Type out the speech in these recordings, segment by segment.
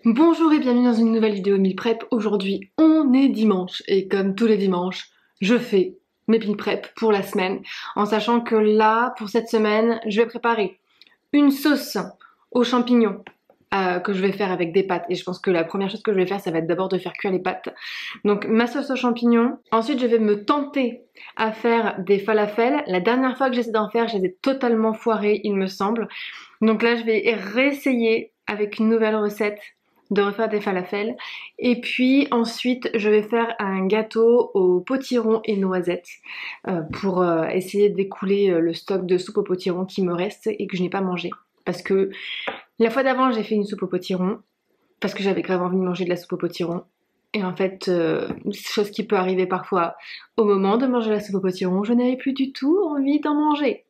Bonjour et bienvenue dans une nouvelle vidéo meal prep. Aujourd'hui on est dimanche et comme tous les dimanches je fais mes meal prep pour la semaine en sachant que là pour cette semaine je vais préparer une sauce aux champignons que je vais faire avec des pâtes et je pense que la première chose que je vais faire ça va être d'abord de faire cuire les pâtes. Donc ma sauce aux champignons, ensuite je vais me tenter à faire des falafels. La dernière fois que j'essaie d'en faire je les ai totalement foirés il me semble. Donc là je vais réessayer avec une nouvelle recette de refaire des falafels. Et puis ensuite, je vais faire un gâteau aux potirons et noisettes pour essayer d'écouler le stock de soupe aux potirons qui me reste et que je n'ai pas mangé. Parce que la fois d'avant, j'ai fait une soupe aux potirons parce que j'avais grave envie de manger de la soupe aux potirons. Et en fait, chose qui peut arriver parfois au moment de manger la soupe aux potirons, je n'avais plus du tout envie d'en manger.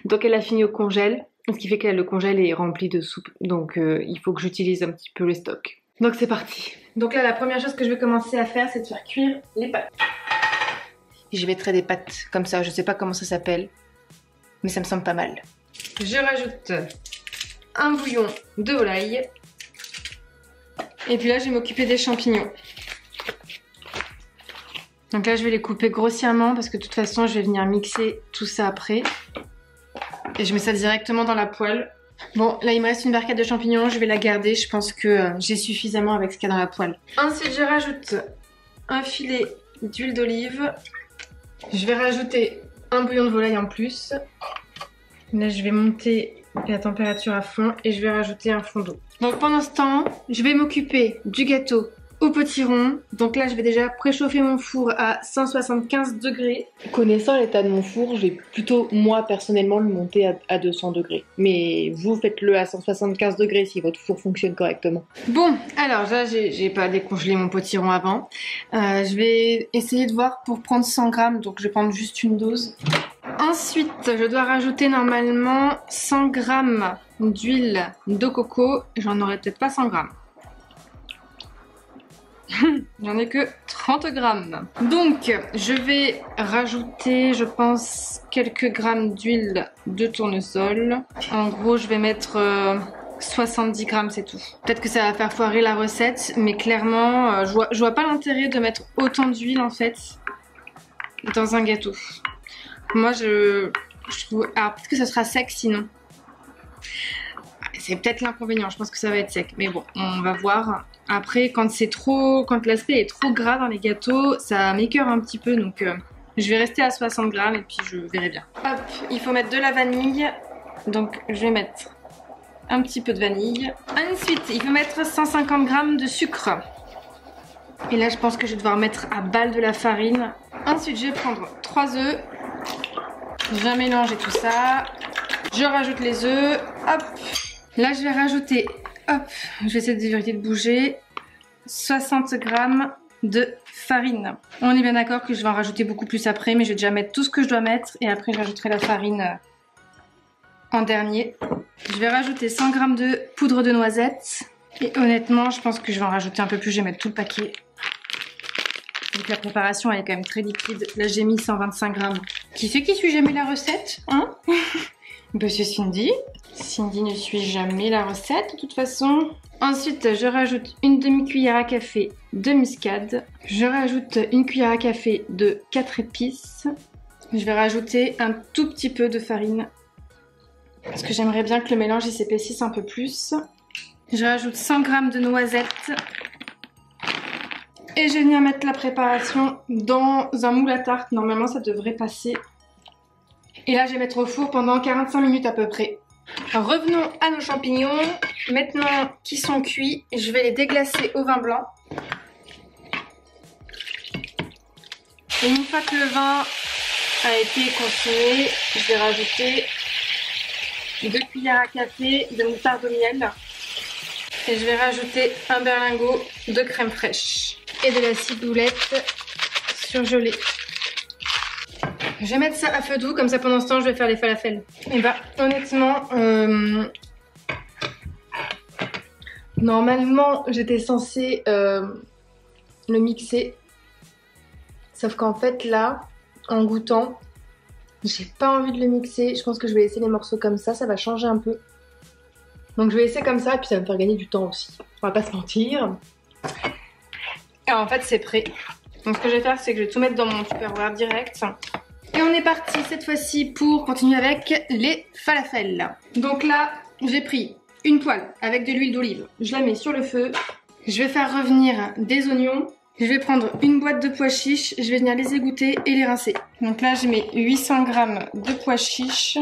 Donc elle a fini au congèle. Ce qui fait que le congèle est rempli de soupe. Donc il faut que j'utilise un petit peu le stock. Donc c'est parti. Donc là la première chose que je vais commencer à faire c'est de faire cuire les pâtes. Et je mettrai des pâtes comme ça. Je sais pas comment ça s'appelle. Mais ça me semble pas mal. Je rajoute un bouillon de volaille. Et puis là je vais m'occuper des champignons. Donc là je vais les couper grossièrement parce que de toute façon je vais venir mixer tout ça après. Et je mets ça directement dans la poêle. Bon, là il me reste une barquette de champignons, je vais la garder. Je pense que j'ai suffisamment avec ce qu'il y a dans la poêle. Ensuite je rajoute un filet d'huile d'olive. Je vais rajouter un bouillon de volaille en plus. Là je vais monter la température à fond et je vais rajouter un fond d'eau. Donc pendant ce temps, je vais m'occuper du gâteau au potiron. Donc là je vais déjà préchauffer mon four à 175 degrés. Connaissant l'état de mon four, je vais plutôt moi personnellement le monter à 200 degrés. Mais vous faites-le à 175 degrés si votre four fonctionne correctement. Bon, alors là j'ai pas décongelé mon potiron avant. Je vais essayer de voir pour prendre 100 grammes, donc je vais prendre juste une dose. Ensuite, je dois rajouter normalement 100 grammes d'huile de coco. J'en aurai peut-être pas 100 grammes. J'en ai que 30 grammes. Donc, je vais rajouter, je pense, quelques grammes d'huile de tournesol. En gros, je vais mettre 70 grammes, c'est tout. Peut-être que ça va faire foirer la recette, mais clairement, je vois pas l'intérêt de mettre autant d'huile, en fait, dans un gâteau. Moi, je trouve... Alors, peut-être que ça sera sec, sinon. C'est peut-être l'inconvénient, je pense que ça va être sec. Mais bon, on va voir. Après, quand l'aspect est trop gras dans les gâteaux, ça m'écœure un petit peu. Donc, je vais rester à 60 grammes et puis je verrai bien. Hop, il faut mettre de la vanille. Donc, je vais mettre un petit peu de vanille. Ensuite, il faut mettre 150 grammes de sucre. Et là, je pense que je vais devoir mettre à balle de la farine. Ensuite, je vais prendre 3 œufs. Je vais mélanger tout ça. Je rajoute les œufs. Hop. Là, je vais rajouter, hop, je vais essayer d'éviter de bouger, 60 grammes de farine. On est bien d'accord que je vais en rajouter beaucoup plus après, mais je vais déjà mettre tout ce que je dois mettre et après, je rajouterai la farine en dernier. Je vais rajouter 100 grammes de poudre de noisette. Et honnêtement, je pense que je vais en rajouter un peu plus, je vais mettre tout le paquet. Donc la préparation, elle est quand même très liquide. Là, j'ai mis 125 grammes. Qui c'est qui suit jamais la recette, hein? Bah, c'est Cindy. Cindy ne suit jamais la recette de toute façon. Ensuite, je rajoute une demi-cuillère à café de muscade. Je rajoute une cuillère à café de 4 épices. Je vais rajouter un tout petit peu de farine. Parce que j'aimerais bien que le mélange s'épaississe un peu plus. Je rajoute 100 g de noisettes. Et je vais venir mettre la préparation dans un moule à tarte. Normalement, ça devrait passer. Et là, je vais mettre au four pendant 45 minutes à peu près. Alors, revenons à nos champignons. Maintenant qu'ils sont cuits, je vais les déglacer au vin blanc. Et une fois que le vin a été consommé, je vais rajouter 2 cuillères à café de moutarde au miel. Et je vais rajouter un berlingot de crème fraîche. Et de la ciboulette surgelée. Je vais mettre ça à feu doux, comme ça pendant ce temps je vais faire les falafels. Et bah honnêtement, normalement j'étais censée le mixer. Sauf qu'en fait là, en goûtant, j'ai pas envie de le mixer. Je pense que je vais laisser les morceaux comme ça va changer un peu. Donc je vais laisser comme ça et puis ça va me faire gagner du temps aussi. On va pas se mentir. Et en fait c'est prêt. Donc ce que je vais faire c'est que je vais tout mettre dans mon Tupperware direct. Et on est parti cette fois-ci pour continuer avec les falafels. Donc là j'ai pris une poêle avec de l'huile d'olive. Je la mets sur le feu. Je vais faire revenir des oignons. Je vais prendre une boîte de pois chiches. Je vais venir les égoutter et les rincer. Donc là je mets 800 g de pois chiches.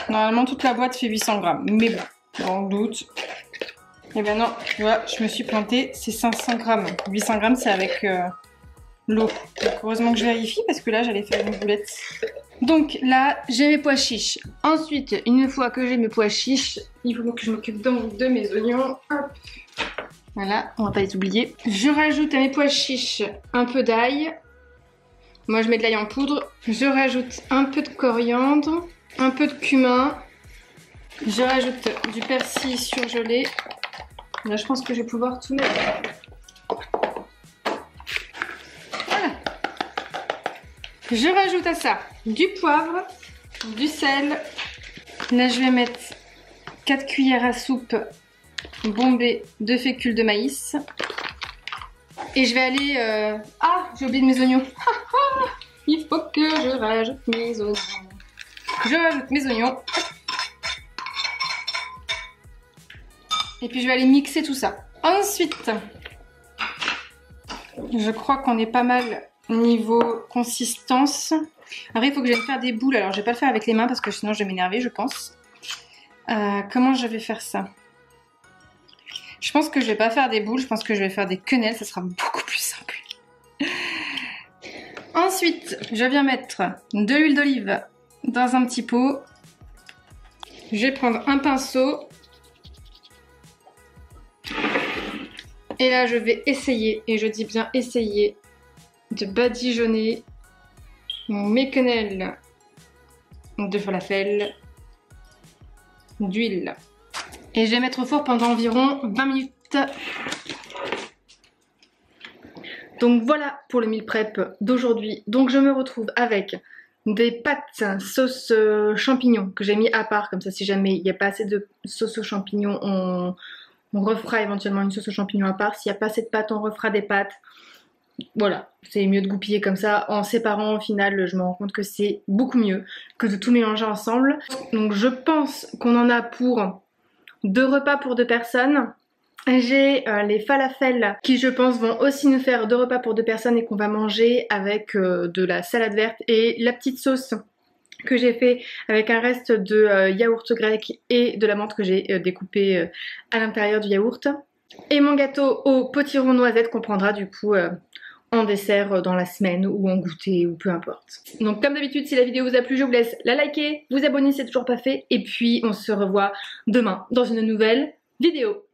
Normalement toute la boîte fait 800 g. Mais bon, dans le doute. Et ben non, tu vois, je me suis plantée, c'est 500 g. 800 g c'est avec l'eau. Donc heureusement que je vérifie parce que là j'allais faire une boulette. Donc là j'ai mes pois chiches. Ensuite, une fois que j'ai mes pois chiches, il faut que je m'occupe donc de mes oignons. Hop. Voilà, on va pas les oublier. Je rajoute à mes pois chiches un peu d'ail. Moi je mets de l'ail en poudre. Je rajoute un peu de coriandre, un peu de cumin. Je rajoute du persil surgelé. Là je pense que je vais pouvoir tout mettre. Voilà. Je rajoute à ça du poivre, du sel. Là je vais mettre 4 cuillères à soupe bombées de fécule de maïs. Et je vais aller... Ah, j'ai oublié de mes oignons. Il faut que je rajoute mes oignons. Je rajoute mes oignons. Et puis je vais aller mixer tout ça. Ensuite, je crois qu'on est pas mal niveau consistance. Après, il faut que j'aille faire des boules. Alors, je vais pas le faire avec les mains parce que sinon je vais m'énerver, je pense. Comment je vais faire ça? Je pense que je vais pas faire des boules. Je pense que je vais faire des quenelles. Ça sera beaucoup plus simple. Ensuite, je viens mettre de l'huile d'olive dans un petit pot. Je vais prendre un pinceau. Et là, je vais essayer, et je dis bien essayer, de badigeonner mes quenelles de falafel d'huile. Et je vais mettre au four pendant environ 20 minutes. Donc voilà pour le meal prep d'aujourd'hui. Donc je me retrouve avec des pâtes sauce champignons que j'ai mis à part, comme ça si jamais il n'y a pas assez de sauce aux champignons, on refera éventuellement une sauce aux champignons à part. S'il n'y a pas assez de pâtes, on refera des pâtes. Voilà, c'est mieux de goupiller comme ça. En séparant, au final, je me rends compte que c'est beaucoup mieux que de tout mélanger ensemble. Donc je pense qu'on en a pour 2 repas pour 2 personnes. J'ai les falafels qui je pense vont aussi nous faire 2 repas pour 2 personnes et qu'on va manger avec de la salade verte et la petite sauce que j'ai fait avec un reste de yaourt grec et de la menthe que j'ai découpée à l'intérieur du yaourt. Et mon gâteau au potiron noisette qu'on prendra du coup en dessert dans la semaine ou en goûter ou peu importe. Donc comme d'habitude, si la vidéo vous a plu, je vous laisse la liker, vous abonner si c'est toujours pas fait et puis on se revoit demain dans une nouvelle vidéo.